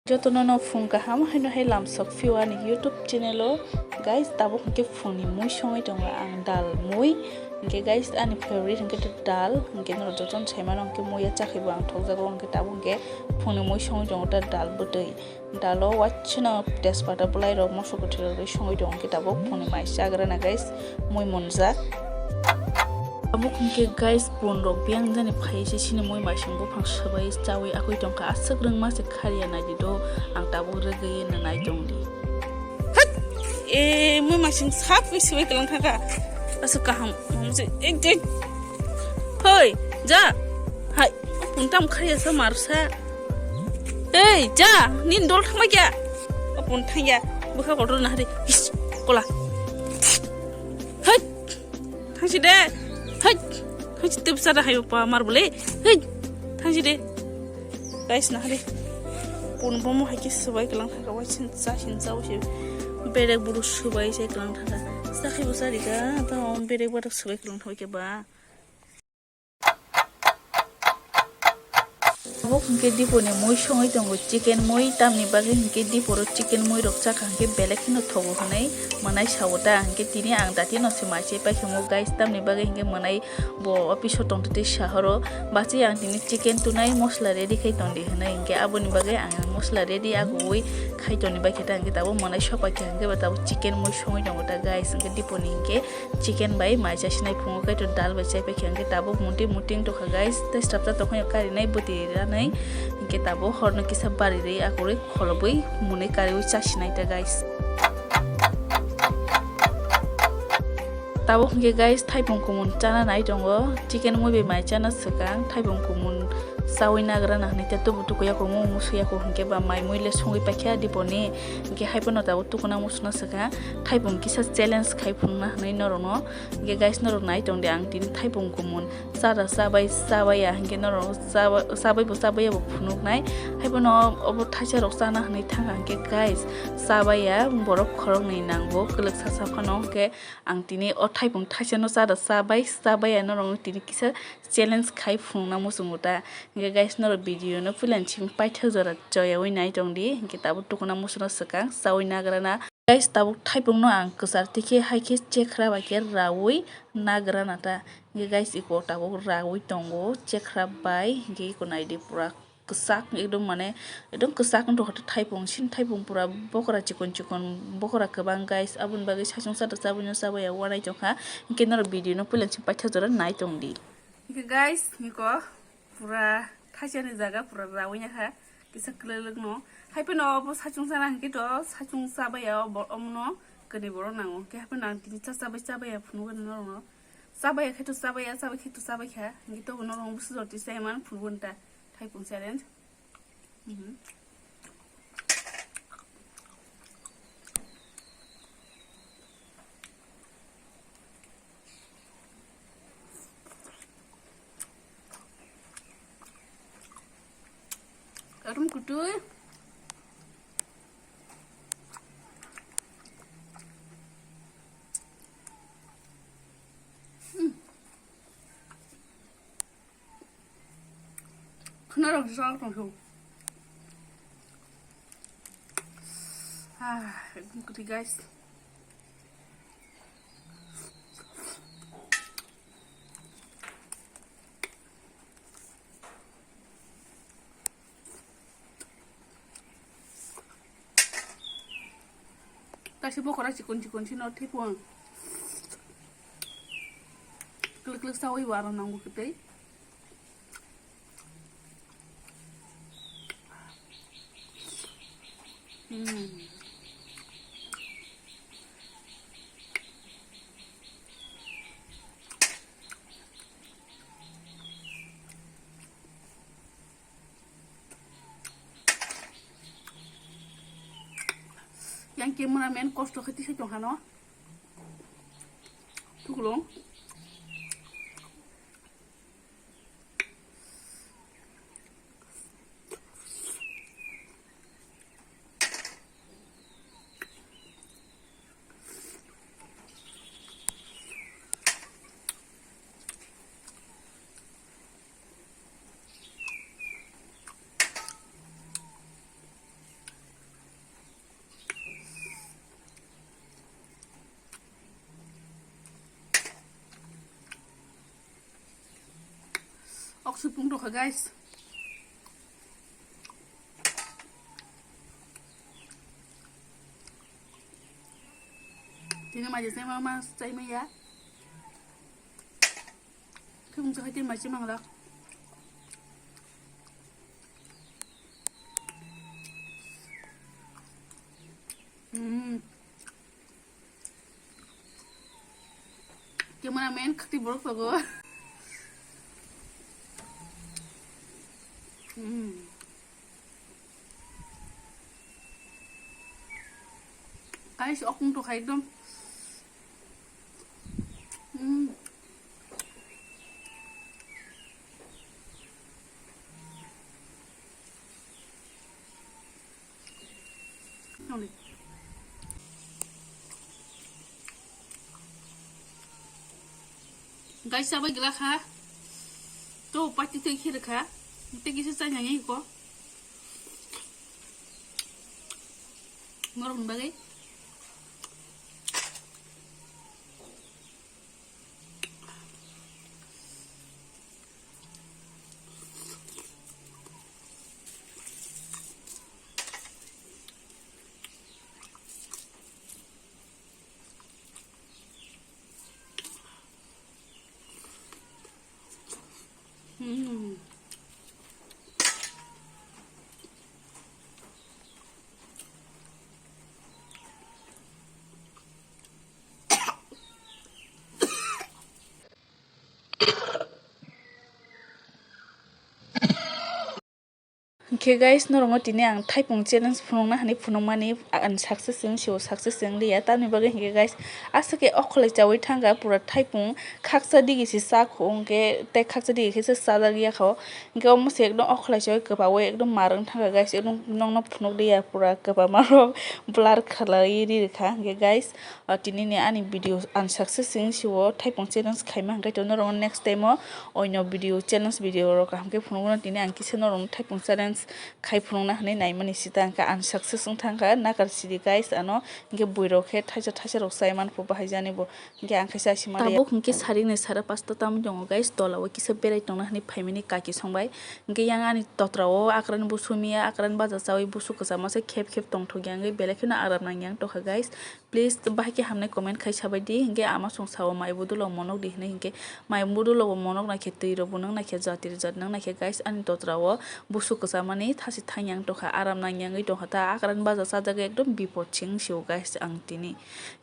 Jotono phone ka ham haino he lam sok fiwa ni YouTube channel o guys tabo ke phone ni moi songai tonga ang dal moi ke guys ani favorite ke dal ke no joton chaimano ke moi cha khibo ang thokja go ke tabo ke phone ni moi songai tonga ta dal botei dalo wachna tespata bulai ro moso ko thiro ro songai tonga ke tabo phone ni mai sagra na guys moi monja Abu ke guys pondok biang jani phaise sini moi masing bo phang sabai chawi akoi tongka asek reng ma se khariya na dido ang tabu regai na nai tongdi moi masing sap wis wei kelang thaka asu kaham mumse ek hoi ja hai puntam khariya sa marsa ja nin dol thama kya apun thangya bukha kodro na hari kola hai thangsi de Hai, tip sada hayo pa mar boleh. Hai, thank you guys nah deh. Pun bomo hai kis sebai kelang thaka wachin sa usi. Berek buru sebai saya kelang thaka. Sakhi busari ka atau berek barak sebai kelang thaka ke ba. Abo ke di pone moi songai tongo chicken moi tamni bagi ke di poro chicken moi rokcha kangke belek hino thobo hanai manai sawota ke tini ang dati no semai che pa khimo guys tamni bagi ke manai bo episode tong te shaharo bachi ang tini chicken tunai mosla ready khai tondi hanai ke aboni bagi ang mosla ready agoi khai toni ba kheta ang tabo manai sopa ke ang ke batabo chicken moi songai tongo ta guys ke di pone ke chicken bai mai cha sinai phungo kai to dal ba che pa khang ke tabo muting to kha guys te stapta to khoi kari nai buti nai ke tabo horno kisa bari rei akore kholoboi mune kari oi chasinai ta guys tabo ke guys thaipong kumun chana nai tongo chicken moi be mai chana sakang thaipong kumun sawi nagra na ni teto butu ko yako mo musu yako ke ba mai moi le songi pakya dipone ke haipono tabo tu kona musna saka thaipong kisa challenge khaipung na nai norono ke guys noro nai tong de ang tin thaipong kumun sara sabai ya ke noro sabai bo phunuk nai haipono obo thacha roksa na nai thanga ke guys sabai ya borok khorong nei nangbo kelek sa phano ke ang tini o thaipong thacha no sara sabai ya noro tini kisa challenge khaipung na musumuta ke guys noro video no fulan chim paitha jora joya oi nai tong di ke tabu tukuna musuna sakang sawi nagrana guys tabu thaipong no ang kusar tike haike chekra ba ke rawi nagrana ta ke guys iko tabu rawi tongo chekra bai ke ko nai di pura kesak ekdom kesak untuk hati thaipong pura bokora cikon bokora kebang guys abun bagi sasung sada sabunya sabaya wanai jongha ke noro video no fulan chim paitha jora nai tong di ke guys niko pura thajani jaga pura rawinya ha kisa kelelek no haipe no bo sachung sana ke to sachung sabaya omno kene boro nango ke haipe nang tini sabaya phunu no sabaya khetu sabaya ngito no rong busu joti saiman phungunta thaipung challenge Arum kudu kenapa kesal kongsu ikuti guys kasi bokora cikon sino tipong klik sawi warna nanggu kita yang cameraman kosto khati sa jong hano tukulong Oksipung tuh guys. Thì mà sẽ mà xây mấy giá. Không cho tin mà chỉ mang được. Gimana men kaki buruk logo. Guys, okung tuh kayak dong. Guys, siapa gila kah? Tuh pasti tuh kira kah? Kita kisah saya nyanyi kok. Ngorong bagai. Okay guys, norong tini ang typong challenge phunong na hani phunong mani an success yung show success yung liya tani bagai okay guys asake okole chawi thanga pura typong khaksa digi si sa khong ke te khaksa digi se sa liya kho ke om se ekdom okole chawi kebawe ekdom marang thanga guys ekdom nong no phunok liya pura keba maro blur khalai ri kha okay guys tini ni ani video an success yung show typong challenge khaima hangkai to norong next time oino video challenge video ro ka hamke phunong tini ang kise norong typong challenge khai phunong na hne nai mani sita ka unsuccess ung thangka nakar sidi guys ano inge buiro khe thaisa rok sai man pu bahai jani bo inge ang khaisa sima tabo hingke sari ne sara pasta tam jongo guys tolawo kisa berai tongna hne phaimini kaki songbai inge yang ani totrao akran busumia akran baja chawi busu kasa mase khep tongtho gyang bele khena aram nang yang tokha guys please bahike hamne comment khai sabai di inge ama song sawo mai budulo monok di hne inge mai budulo monok na khe tui ro bunang na khe jatir jat nang na khe guys ani totrao busu kasa mani thasi thanyang tokha aram nangyang tokha ta akran baja sajaga ekdom bipod ching siu guys ang tini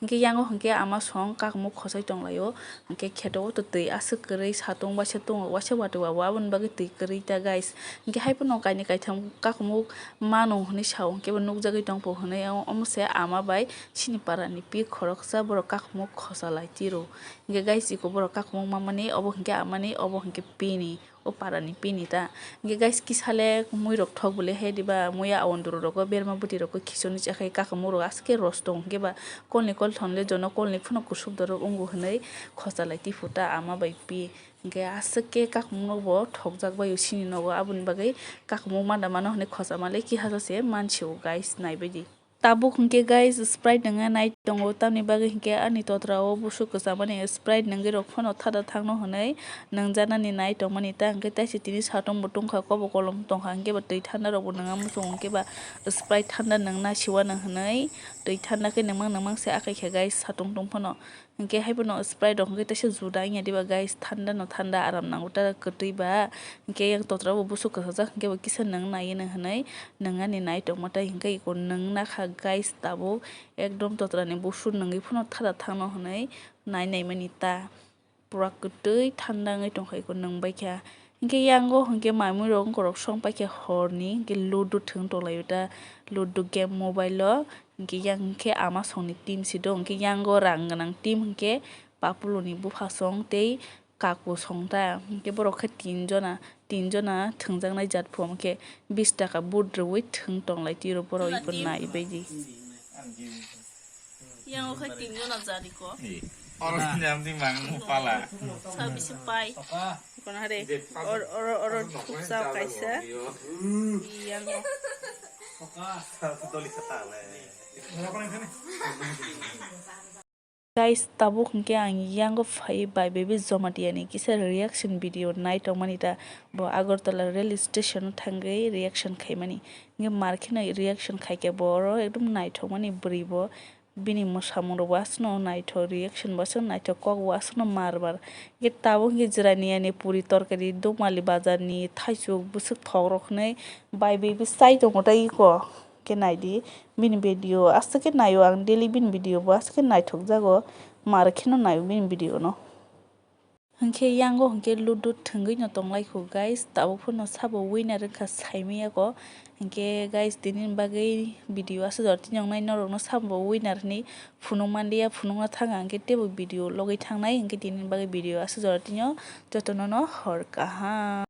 inge yango hangke ama song kakmu khosai tonglayo hangke kheto to tui asuk krei satong ba setong wase watu wa wabon bagi tui krei ta guys inge haipono kaini kaitham kakmu mano hni saw hangke nukjagui tongpo hne omse ama bai sini parani pi khoroksa boro kakmu khosalai tiro inge guys iko boro kakmu mamani obo hangke amani obo hangke pini o parani pini ta inge guys kisale mui rok thok bole he diba muya awondoro rok berma buti rok kisoni chakai kakmu ro aske rostong geba kolni kol thonle jono kolni phuno kusub doro ungu hnei khosalai ti futa ama bai pi inge asake kakmu bo thokjak bai sini nogo abun bagai kakmu manda mano hne khosamale ki hajase manchiu guys naibedi tabuk hingke guys sprite nanga nai tongo tamni bagi hingke ani totrao busu kasamani sprite nangi rok phono thada thangno honai nangjana ni nai tongmani ta hingke taisi tini satong butung kha kobo kolom tongkha hingke ba tui thanda rok nanga musung hingke ba sprite thanda nangna siwa nang honai tui thanda ke namang se akai khe guys satong tong phono hingke haibono sprite rok hingke taisi juda ingya diba guys thanda no thanda aram nango ta ketui ba hingke yang totrao busu kasajak hingke ba kisa nang nai na honai nangani nai tongmata hingke iko nangna kha guys tabo ekdom totrani busu nangi phono thada thangno honai nai mani ta pura ketui thanda ngai tongkhai ko nangbai kha hingke yango hingke mamui rok korok song paikhe horni hingke ludo thung tolayo ta ludo game mobile o hingke yang hingke ama songni team si do hingke yango rang ganang team hingke papuloni bufa song tei kaku songta hingke borok khe tinjona thungjaknai jatpho hingke 20 taka budroi thung tonglai tiro borok ipon nai baidi yang khe tinjona jari ko orang yang di mang pala sabi si pai kon hare or sao kaisa yang toli kata le guys tabuk hingke ang yango phai bai baby jomatiani kisa reaction video night mani ta bo Agartala rail station thangai reaction khaimani nge markhina reaction khaike boro ekdom night mani bribo bini mosamung wasno night reaction baso night kok wasno marbar ge tabuk ge jirani ani puri torkari domali bazar ni thaisuk busuk thogrokhnai bai baby sai tongotai ko ke naidi bin video aske nayo ang daily bin video bo aske naithok jago markhino nayo bin video no hingke yango hingke ludu thungui no tonglai ko guys tabo phono sabo winner kha saimiya ko hingke guys dinin bagai video asu dorti nongnai norok no sabo winner ni phunung mandia phunung thanga hingke tebo video logai thangnai hingke dinin bagai video asu dorti no jotono no hor kaha।